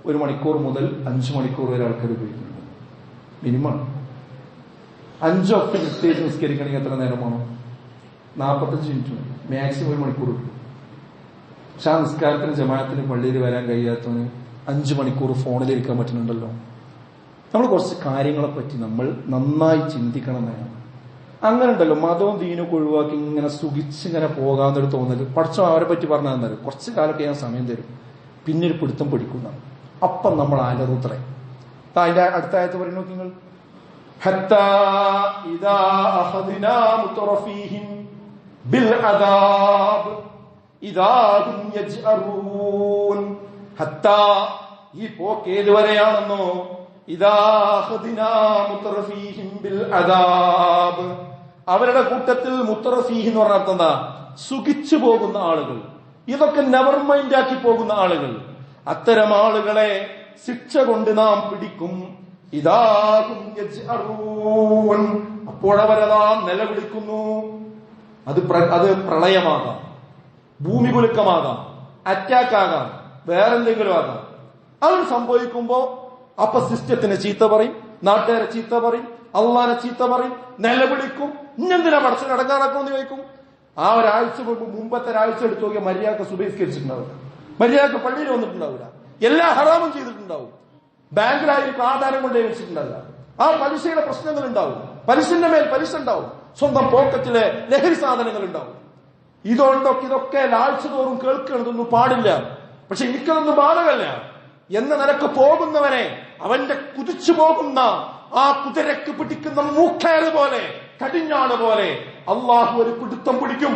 Speaker 1: 1 മണിക്കൂർ മുതൽ 5 മണിക്കൂർ വരെ ആൾക്കാർ ഉപയോഗിക്കുന്നുണ്ട്. മിനിമം 5 ഒക്കെ നിസ്കരിച്ച് നിസ്കരിക്കണമെങ്കിൽ എത്ര നേരം വേണം? 45 മിനിറ്റ് മതി, മാക്സിമം 1 മണിക്കൂർ കിട്ടും. പക്ഷെ ആ നിസ്കാരത്തിന് ജമാഅത്തിന് പള്ളിയിൽ വരാൻ കഴിയാത്തവന് 5 മണിക്കൂർ ഫോണിലിരിക്കാൻ പറ്റുന്നുണ്ടല്ലോ. നമ്മൾ കുറച്ച് കാര്യങ്ങളെ പറ്റി നമ്മൾ നന്നായി ചിന്തിക്കണം എന്നാണ്. അങ്ങനെ ഉണ്ടല്ലോ, മതവും ദീനൊക്കെ ഒഴിവാക്കി ഇങ്ങനെ സുഖിച്ചിങ്ങനെ പോകാന്നൊരു തോന്നല്. പഠിച്ചോ അവരെ പറ്റി പറഞ്ഞാൽ തരും, കുറച്ച് കാലമൊക്കെ ഞാൻ സമയം തരും, പിന്നെ ഒരു പിടുത്തം പിടിക്കുന്ന അപ്പം നമ്മൾ ആലറുത്രേ. അതിന്റെ അടുത്ത ആയത്ത് പറഞ്ഞു നോക്കി നിങ്ങൾ, ഹത്താ ഇദാ അഖദ്നാ മുതറഫീഹിം ബിൽ അദാബ് ഇദാ ഹും യജ്അറൂൻ. ഹത്താ, ഈ പോക്ക് ഏതുവരെയാണെന്നോ, ഇദാ അഖദ്നാ മുതറഫീഹിം ബിൽ അദാബ്, അവരുടെ കൂട്ടത്തിൽ മുത്തറഫീഹ് എന്ന് പറഞ്ഞ അർത്ഥം എന്താ? സുഖിച്ചു പോകുന്ന ആളുകൾ, ഇതൊക്കെ നെവർ മൈൻഡ് ആക്കി പോകുന്ന ആളുകൾ. അത്തരം ആളുകളെ ശിക്ഷ കൊണ്ട് നാം പിടിക്കും. ഇദാഹും യജ്അറൂൻ, അപ്പോഴവരതാ നിലവിളിക്കുന്നു. അത് പ്രളയമാകാം, ഭൂമി കുലുക്കമാകാം, അറ്റാക്ക് ആകാം, വേറെന്തെങ്കിലും ആകാം. അത് സംഭവിക്കുമ്പോ അപ്പൊ സിസ്റ്റത്തിന് ചീത്ത പറയും, നാട്ടുകാരെ ചീത്ത പറയും, അള്ളാനെ ചീത്ത പറയും, നിലവിളിക്കും. ഇന്നെന്തിനാ പടച്ചിന് അടങ്ങാറാക്കുമെന്ന് ചോദിക്കും. ആ ഒരാഴ്ച മുമ്പത്തെ ഒരാഴ്ച എടുത്തു നോക്കിയാൽ മര്യാദക്ക് സുബഹിസ്കരിച്ചിട്ടുണ്ടാവില്ല, മര്യാദക്ക് പള്ളിയിൽ വന്നിട്ടുണ്ടാവില്ല, എല്ലാ ഹറാമും ചെയ്തിട്ടുണ്ടാവും, ബാങ്കിലായിരിക്കും ആധാരം കൊണ്ടേ വെച്ചിട്ടുണ്ടാവില്ല, ആ പലിശയുടെ പ്രശ്നങ്ങൾ ഉണ്ടാവും, പലിശന്റെ മേൽ പലിശ ഉണ്ടാവും, സ്വന്തം പോക്കറ്റിലെ ലഹരി സാധനങ്ങൾ ഉണ്ടാവും. ഇതൊക്കെ ആഴ്ച തോറും കേൾക്കണതൊന്നും പാടില്ല. പക്ഷെ എനിക്കതൊന്നും ബാധകല്ല എന്ന നിലക്ക് പോകുന്നവനെ, അവന്റെ കുതിച്ചു പോകുന്ന ആ കുതിരക്ക് പിടിക്കുന്ന മൂക്കേറ് പോലെ, കടിഞ്ഞാണ് പോലെ അള്ളാഹു ഒരു പിടുത്തം പിടിക്കും.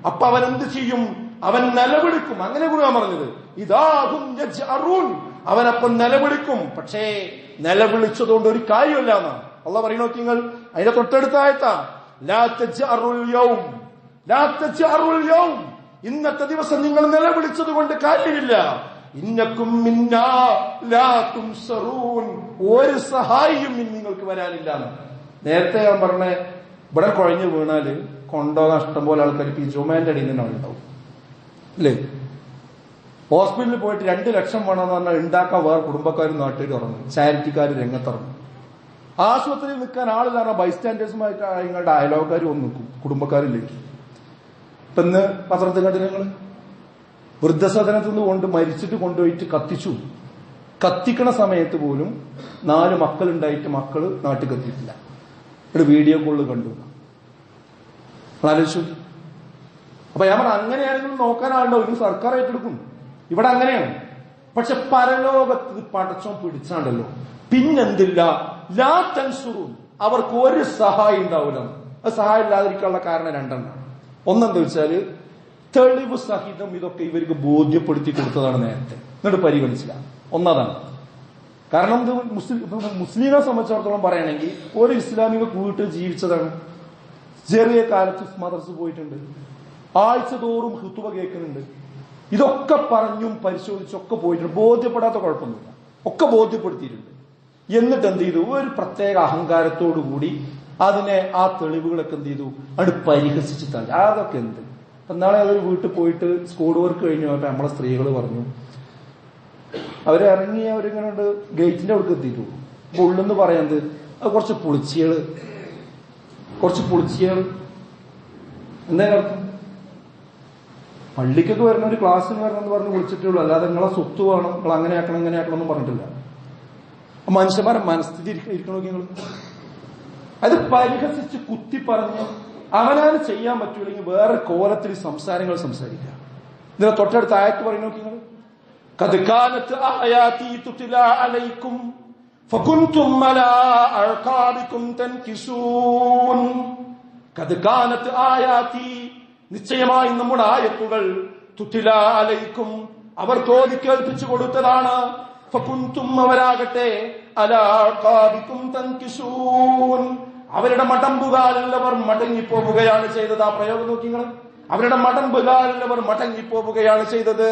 Speaker 1: അപ്പൊ അവൻ എന്ത് ചെയ്യും? അവൻ നിലവിളിക്കും. അങ്ങനെ ഖുർആൻ പറഞ്ഞത്, ഇദാഹും യജ്അറൂൻ, അവനപ്പം നിലവിളിക്കും. പക്ഷേ നിലവിളിച്ചതുകൊണ്ട് ഒരു കാര്യമില്ല എന്നാണ് അള്ളാഹ് പറയുന്ന. നോക്കി നിങ്ങൾ അതിന്റെ തൊട്ടടുത്ത ആയത്താ, ലാ തജ്അറുൽ യൗം, ലാ തജ്അറുൽ യൗം, ഇന്നത്തെ ദിവസം നിങ്ങൾ നിലവിളിച്ചത് കൊണ്ട് കാര്യമില്ല. ഇന്നക്കും മിന്നാ ലാ തുൻസറൂൻ, ഒരു സഹായിയും നിങ്ങൾക്ക് വരാനില്ല. നേരത്തെ ഞാൻ പറഞ്ഞ ഇവിടെ കുഴഞ്ഞു വീണാല് കൊണ്ടുപോകാൻ ഇഷ്ടം പോലെ ആൾക്കാർ ഈ ജുമാന്റെ അടിയിൽ നിന്നാണ് ഉണ്ടാവും അല്ലേ? ഹോസ്പിറ്റലിൽ പോയിട്ട് 2 ലക്ഷം വേണമെന്ന് പറഞ്ഞാൽ ഉണ്ടാക്കാൻ വേറെ കുടുംബക്കാരും നാട്ടുകാരും ഇറങ്ങും, ചാരിറ്റിക്കാർ രംഗത്തിറങ്ങും. ആശുപത്രിയിൽ നിൽക്കാൻ ആളില്ലാതെ ബൈസ്റ്റാൻഡേഴ്സുമായിട്ട് നിങ്ങളുടെ അയലോക്കാർ ഒന്ന് നിൽക്കും, കുടുംബക്കാരിലേക്ക്. ഇപ്പൊ ഇന്ന് പത്രത്തിൽ കണ്ടില്ല നിങ്ങൾ, വൃദ്ധസദനത്തിൽ നിന്ന് മരിച്ചിട്ട് കൊണ്ടുപോയിട്ട് കത്തിച്ചു. കത്തിക്കണ സമയത്ത് പോലും 4 മക്കളുണ്ടായിട്ട് മക്കള് നാട്ടിൽ കത്തിയിട്ടില്ല. ഇവിടെ വീഡിയോ കോളിൽ കണ്ടു. ആലോചിച്ചു. അപ്പൊ ഞാൻ പറഞ്ഞ അങ്ങനെയാണെങ്കിലും നോക്കാനാണല്ലോ, ഇത് സർക്കാർ ഏറ്റെടുക്കും. ഇവിടെ അങ്ങനെയാണ്. പക്ഷെ പരലോകത്ത് പടച്ചോൻ പിടിച്ചാണ്ടല്ലോ, പിന്നെന്തില്ല, ലാ തൻസുറൂൻ, അവർക്ക് ഒരു സഹായം ഉണ്ടാവില്ല. അത് സഹായം ഇല്ലാതിരിക്കാനുള്ള കാരണം 2 എണ്ണമാണ്. ഒന്നെന്താ വെച്ചാല്, തെളിവ് സഹിതം ഇതൊക്കെ ഇവർക്ക് ബോധ്യപ്പെടുത്തി കൊടുത്തതാണ് നേരത്തെ, എന്നിട്ട് പരിഗണിച്ചില്ല. ഒന്നതാണ്. കാരണം ഇത് മുസ്ലിങ്ങളെ സംബന്ധിച്ചിടത്തോളം പറയുകയാണെങ്കിൽ ഒരു ഇസ്ലാമിക വീട്ടിൽ ജീവിച്ചതാണ്. ചെറിയ കാലത്ത് മദ്രസ പോയിട്ടുണ്ട്, ആഴ്ച തോറും ഖുതുബ കേൾക്കുന്നുണ്ട്. ഇതൊക്കെ പറഞ്ഞും പരിശോധിച്ചൊക്കെ പോയിട്ടുണ്ട്. ബോധ്യപ്പെടാത്ത കുഴപ്പമൊന്നുമില്ല, ഒക്കെ ബോധ്യപ്പെടുത്തിയിട്ടുണ്ട്. എന്നിട്ട് എന്ത് ചെയ്തു? ഒരു പ്രത്യേക അഹങ്കാരത്തോടുകൂടി അതിനെ ആ തെളിവുകളൊക്കെ എന്ത് ചെയ്തു അത് പരിഹസിച്ച് തള്ളി. അതൊക്കെ എന്ത്. എന്നാളെ അതൊരു വീട്ടിൽ പോയിട്ട് സ്കൂൾ വർക്ക് കഴിഞ്ഞു പോയപ്പോ നമ്മളെ സ്ത്രീകൾ പറഞ്ഞു, അവരിറങ്ങി അവരിങ്ങനെ ഗേറ്റിന്റെ അവിടേക്ക് എത്തിയിട്ടു. അപ്പൊ ഉള്ളെന്ന് പറയുന്നത് അത് കുറച്ച് പുളിച്ചികള് എന്താ അർത്ഥം? പള്ളിക്കൊക്കെ വരണം, ഒരു ക്ലാസ്സിന് വരണം എന്ന് പറഞ്ഞ് വിളിച്ചിട്ടുള്ളൂ, അല്ലാതെ നിങ്ങളെ സ്വത്ത് വേണം, നിങ്ങൾ അങ്ങനെ ആക്കണം ഇങ്ങനെ ആക്കണം എന്ന് പറഞ്ഞിട്ടില്ല. മനുഷ്യന്മാരെ മനസ്ഥിതി ഇരിക്കണോ നിങ്ങൾ? അത് പരിഹസിച്ച് കുത്തി പറഞ്ഞ് അവനാണ് ചെയ്യാൻ പറ്റൂല്ലെങ്കിൽ വേറെ കോലത്തിൽ സംസാരങ്ങൾ സംസാരിക്കുക. ഇതിനെ തൊട്ടടുത്ത ആയത്ത് പറയുന്ന നോക്കി നിങ്ങൾ, ഖദ് കാനത് ആയാതി തുത്ലാ അലൈക്കും ഫകുൻതും അലാ അഅഖാബികും തൻകിസൂൻ. ഖദ് കാനത് ആയാതി, നിശ്ചയമായി നമ്മുടെ ആയത്തുകൾ, തുത്ലാ അലൈക്കും, അവർ തോതി കേൾപ്പിച്ചു കൊടുത്തതാണ്, ഫകുൻതും, അവരാകട്ടെ, അലാ അഅഖാബികും തൻകിസൂൻ, അവരുടെ മടമ്പുകാലിൽ അവർ മടങ്ങിപ്പോവുകയാണ് ചെയ്തത്. ആ പ്രയോഗം നോക്കി നിങ്ങൾ, അവരുടെ മടമ്പുകാലിൽ അവർ മടങ്ങിപ്പോവുകയാണ് ചെയ്തത്.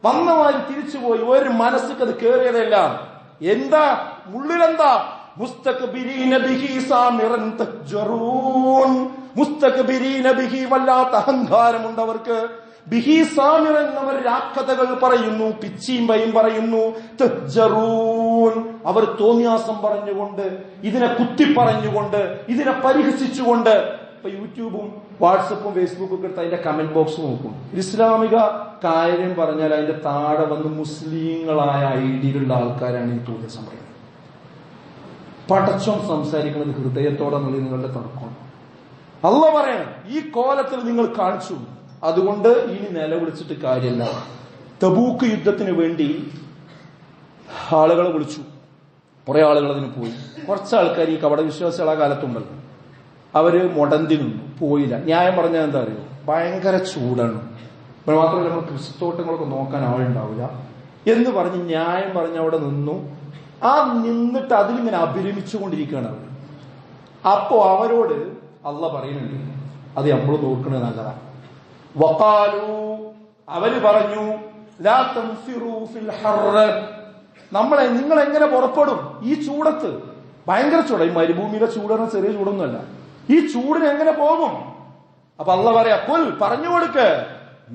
Speaker 1: വന്നവാരി തിരിച്ചുപോയി, ഒരു മനസ്സിക്ക് അത് കേറിയതല്ല. എന്താ ഉള്ളിലെന്താ? മുസ്തക്ബിരീന ബിഹി സാമിറൻ തജ്റൂൻ. മുസ്തക്ബിരീന ബിഹി, വല്ലാത്ത അഹങ്കാരമുണ്ടവർക്ക്. ബിഹി സാമിറൻ, അവർ രാക്കഥകൾ പറയുന്നു, പിച്ചീമ്പയും പറയുന്നു. തജ്റൂൻ, അവർ തോന്നിയാസം പറഞ്ഞുകൊണ്ട്, ഇതിനെ കുത്തി പറഞ്ഞുകൊണ്ട്, ഇതിനെ പരിഹസിച്ചുകൊണ്ട്. ഇപ്പൊ യൂട്യൂബും വാട്സപ്പും ഫേസ്ബുക്കും ഒക്കെ എടുത്ത് അതിന്റെ കമന്റ് ബോക്സ് നോക്കും. ഇസ്ലാമിക കാര്യം പറഞ്ഞാൽ അതിന്റെ താഴെ വന്ന് മുസ്ലിങ്ങളായ ഐഡിയിലുള്ള ആൾക്കാരാണ് ഈ തോന്നിയാസം പറയുന്നത്. പടച്ചോൻ സംസാരിക്കുന്നത് ഹൃദയത്തോടെ എന്നുള്ളത് നിങ്ങളുടെ തർക്കമാണ്. അല്ലാഹു പറയണം, ഈ കോലത്തിൽ നിങ്ങൾ കാണിച്ചു, അതുകൊണ്ട് ഇനി നിലവിളിച്ചിട്ട് കാര്യമില്ല. തബൂക്ക് യുദ്ധത്തിന് വേണ്ടി ആളുകളെ വിളിച്ചു, കുറെ ആളുകൾ അതിന് പോയി. കുറച്ച് ആൾക്കാർ ഈ കപട വിശ്വാസികളെ കാലത്തുണ്ടല്ലോ, അവര് മുടന്തി നിന്നു, പോയില്ല. ന്യായം പറഞ്ഞാൽ എന്താ അറിയോ? ഭയങ്കര ചൂടാണ്, മാത്രമല്ല നമ്മൾ കൃഷിത്തോട്ടങ്ങളൊക്കെ നോക്കാൻ ആളുണ്ടാവില്ല എന്ന് പറഞ്ഞ് ന്യായം പറഞ്ഞ് അവിടെ നിന്നു. ആ നിന്നിട്ട് അതിലിങ്ങനെ അഭിരമിച്ചുകൊണ്ടിരിക്കുകയാണ് അവർ. അപ്പോ അവരോട് അള്ളാഹ് പറയുന്നുണ്ട്, അത് നമ്മൾ നോക്കുന്നത് നല്ലതാണ്. വഖാലു, അവര് പറഞ്ഞു, ലാ തൻഫിറൂ ഫിൽ ഹർറ, നിങ്ങൾ എങ്ങനെ പുറപ്പെടും ഈ ചൂടത്ത്? ഭയങ്കര ചൂടാ. ഈ മരുഭൂമിയിലെ ചൂടെന്ന ചെറിയ ചൂടൊന്നുമല്ല. ഈ ചൂടിന് എങ്ങനെ പോകും? അപ്പൊ അള്ളാഹ് പറയാ, ഖുൽ, പറഞ്ഞു കൊടുക്ക്,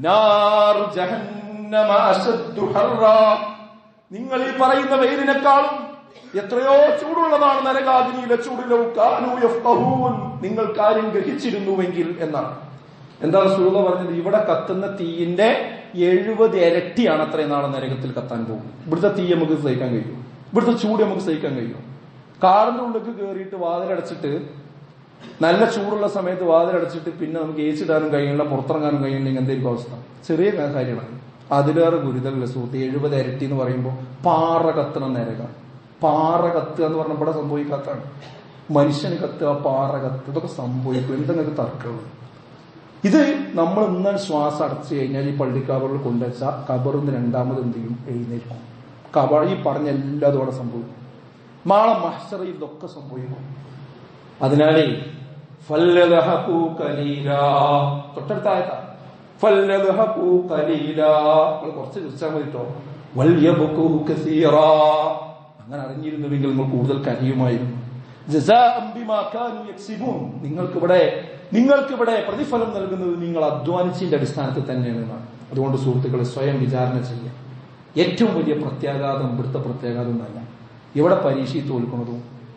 Speaker 1: നാർ ജഹന്നമ അശദ്ദു ഹർറ, നിങ്ങൾ ഈ പറയുന്ന വെയിലിനേക്കാളും എത്രയോ ചൂടുള്ളതാണ് നരകാഗ്നിയിലെ ചൂടിലോ കാനൂ യഫ്ഖഹൂൻ, നിങ്ങൾ കാര്യം ഗ്രഹിച്ചിരുന്നുവെങ്കിൽ എന്നാണ്. എന്താണ് റസൂലുള്ളാഹി പറഞ്ഞത്? ഇവിടെ കത്തുന്ന തീയിന്റെ 70 ഇരട്ടിയാണ് അത്രയും നാളെ നരകത്തിൽ കത്താൻ പോകും. ഇവിടുത്തെ തീ നമുക്ക് സഹിക്കാൻ കഴിയും, ഇവിടുത്തെ ചൂട് നമുക്ക് സഹിക്കാൻ കഴിയും. കാറിന്റെ ഉള്ളിലേക്ക് കയറിയിട്ട് വാതിലടച്ചിട്ട്, നല്ല ചൂടുള്ള സമയത്ത് വാതിലടച്ചിട്ട് പിന്നെ നമുക്ക് ഏച്ചിടാനും കഴിയില്ല, പുറത്തിറങ്ങാനും കഴിയില്ല. എന്തായിരിക്കും അവസ്ഥ? ചെറിയ കാര്യമാണ്. അതിലേറെ ഗുരുതരല്ല സുഹൃത്ത്. 70 ഇരട്ടി എന്ന് പറയുമ്പോൾ പാറ കത്തണ നരകം. പാറ കത്തുക എന്ന് പറഞ്ഞ ഇവിടെ സംഭവിക്കാത്തതാണ്. മനുഷ്യന് കത്തുക, പാറ കത്തുക, ഇതൊക്കെ സംഭവിക്കും. എന്തെങ്കിലും തർക്കമുള്ളൂ. ഇത് നമ്മൾ ഇന്ന് ശ്വാസം അടച്ചു കഴിഞ്ഞാൽ ഈ പള്ളിക്കബറിൽ കൊണ്ടുവച്ച കബറിന്ന് രണ്ടാമത് എന്ത് ചെയ്യും? എഴുന്നേൽക്കും. ഈ പറഞ്ഞ എല്ലാതും അവിടെ സംഭവിക്കും. നാളെ മഹ്ശറിൽ ഇതൊക്കെ സംഭവിക്കും. അതിനാലേ ഫല്ലദഹഖൂ ഖലീലാ, തൊട്ടടുത്ത ആയത്താ, ഫല്ലദഹഖൂ ഖലീലാ, കുറച്ച് ചിരിച്ചാൽ മതിട്ടോ. വൽയബ്കൂ കസീറാ, അങ്ങനെ അറിഞ്ഞിരുന്നുവെങ്കിൽ നിങ്ങൾ കൂടുതൽ കരയുമായിരുന്നു. ജസാഅൻ ബിമാ കാനൂ യക്സിബൂൻ, നിങ്ങൾക്കിവിടെ പ്രതിഫലം നൽകുന്നത് നിങ്ങൾ അധ്വാനിച്ചതിന്റെ അടിസ്ഥാനത്തിൽ തന്നെയാണ്. അതുകൊണ്ട് സുഹൃത്തുക്കളെ, സ്വയം വിചാരണ ചെയ്യുക. ഏറ്റവും വലിയ പ്രത്യാഘാതം ഇവിടുത്തെ പ്രത്യാഘാതം തന്നെ. ഇവിടെ പരീക്ഷയിൽ തോൽക്കുന്നതോ,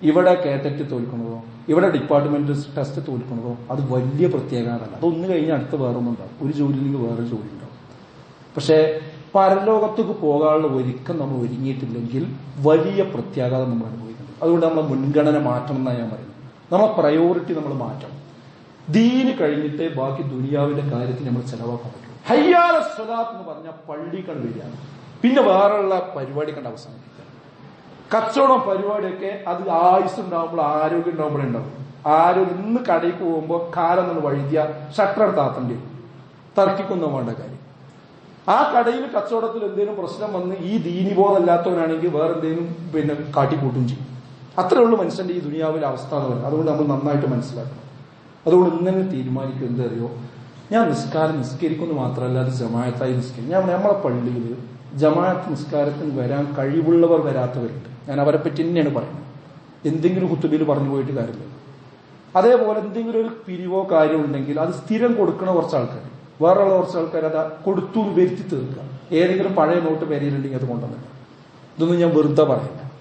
Speaker 1: ഇവിടെ കേട്ടറ്റ് തോൽക്കുന്നതോ, ഇവിടെ ഡിപ്പാർട്ട്മെന്റ് ടെസ്റ്റ് തോൽക്കുന്നതോ, അത് വലിയ പ്രത്യാഘാതമല്ല. അതൊന്ന് കഴിഞ്ഞ് അടുത്ത് വേറൊന്നുണ്ടാവും. ഒരു ജോലി അല്ലെങ്കിൽ വേറെ ജോലി ഉണ്ടാവും. പക്ഷേ പരലോകത്തേക്ക് പോകാനുള്ള ഒരുക്കം നമ്മൾ ഒരുങ്ങിയിട്ടില്ലെങ്കിൽ വലിയ പ്രത്യാഘാതം നമ്മൾ അനുഭവിക്കുന്നുണ്ട്. അതുകൊണ്ട് നമ്മളെ മുൻഗണന മാറ്റണം എന്നാണ് ഞാൻ പറയുന്നത്. നമ്മളെ പ്രയോറിറ്റി നമ്മൾ മാറ്റണം. ദീന് കഴിഞ്ഞിട്ട് ബാക്കി ദുനിയാവിന്റെ കാര്യത്തിൽ നമ്മൾ ചെലവാക്കാൻ പറ്റും. ഹയ്യാല സ്വലാത്ത് എന്ന് പറഞ്ഞാൽ പള്ളി കണ്ട് വരികയാണ്, പിന്നെ വേറെയുള്ള പരിപാടി കണ്ട് അവസാനിപ്പിക്കുക. കച്ചവടം പരിപാടിയൊക്കെ അത് ആയുസ് ഉണ്ടാകുമ്പോൾ, ആരോഗ്യം ഉണ്ടാകുമ്പോഴേ ഉണ്ടാവും. ആരോഗ്യം ഇന്ന് കടയിൽ പോകുമ്പോൾ കാലം നമ്മൾ വഴുതിയ ഷട്ടർ താത്തേണ്ടി വരും. തർക്കിക്കൊന്നും വേണ്ട കാര്യം. ആ കടയിൽ കച്ചവടത്തിൽ എന്തെങ്കിലും പ്രശ്നം വന്ന് ഈ ദീനിബോധമല്ലാത്തവനാണെങ്കിൽ വേറെ എന്തെങ്കിലും കാട്ടിക്കൂട്ടും ചെയ്യും. അത്രേ ഉള്ളൂ മനുഷ്യന്റെ ഈ ദുനിയാവിലെ അവസ്ഥ എന്ന് പറയുന്നത്. അതുകൊണ്ട് നമ്മൾ നന്നായിട്ട് മനസ്സിലാക്കണം. അതുകൊണ്ട് ഇന്നലെ തീരുമാനിക്കും, എന്തറിയോ, ഞാൻ നിസ്കരിക്കുന്നു മാത്രമല്ല, അത് ജമാഅത്തായി നിസ്കരിക്കും. നമ്മളെ പള്ളിയിൽ ജമാഅത്ത് നിസ്കാരത്തിന് വരാൻ കഴിവുള്ളവർ വരാത്തവരുണ്ട്. ഞാൻ അവരെ പറ്റി തന്നെയാണ് പറയുന്നത്. എന്തെങ്കിലും കുത്തുബയിൽ പറഞ്ഞു പോയിട്ട് കാര്യമില്ല. അതേപോലെ എന്തെങ്കിലും ഒരു പിരിവോ കാര്യം ഉണ്ടെങ്കിൽ അത് സ്ഥിരം കൊടുക്കണ കുറച്ച് ആൾക്കാർ, വേറെയുള്ള കുറച്ച് ആൾക്കാർ അത് കൊടുത്തു വരുത്തി തീർക്കുക. ഏതെങ്കിലും പഴയ നോട്ട് പേരിലുണ്ടെങ്കിൽ അത് കൊണ്ടുവന്നില്ല. ഇതൊന്നും ഞാൻ വെറുതെ പറയില്ല.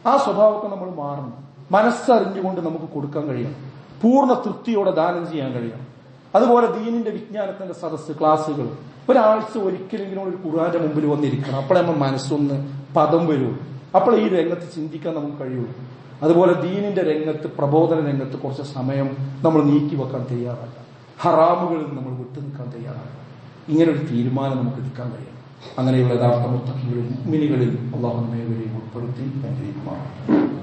Speaker 1: ആ സ്വഭാവമൊക്കെ നമ്മൾ മാറണം. മനസ്സറിഞ്ഞുകൊണ്ട് നമുക്ക് കൊടുക്കാൻ കഴിയണം. പൂർണ്ണ തൃപ്തിയോടെ ദാനം ചെയ്യാൻ കഴിയണം. അതുപോലെ ദീനിന്റെ വിജ്ഞാനത്തിന്റെ സദസ്സ്, ക്ലാസ്സുകൾ, ഒരാഴ്ച ഒരിക്കലെങ്കിലും ഒരു ഖുർആന്റെ മുമ്പിൽ വന്നിരിക്കണം. അപ്പോഴേ നമ്മൾ മനസ്സൊന്ന് പദം വരുള്ളൂ. അപ്പോൾ ഈ രംഗത്ത് ചിന്തിക്കാൻ നമുക്ക് കഴിയുള്ളൂ. അതുപോലെ ദീനിന്റെ രംഗത്ത്, പ്രബോധന രംഗത്ത് കുറച്ച് സമയം നമ്മൾ നീക്കി വെക്കാൻ തയ്യാറാക്കാം. ഹറാമുകളിൽ നമ്മൾ വിട്ടു നിൽക്കാൻ തയ്യാറാക്കാം. ഇങ്ങനൊരു തീരുമാനം നമുക്ക് എടുക്കാൻ കഴിയണം. അങ്ങനെയുള്ള യഥാർത്ഥ മുത്തഖീകളിൽ, മുഅ്മിനീകളിൽ അല്ലാഹു നമ്മെ ഉൾപ്പെടുത്തി അനുഗ്രഹിക്കുമാറാകട്ടെ.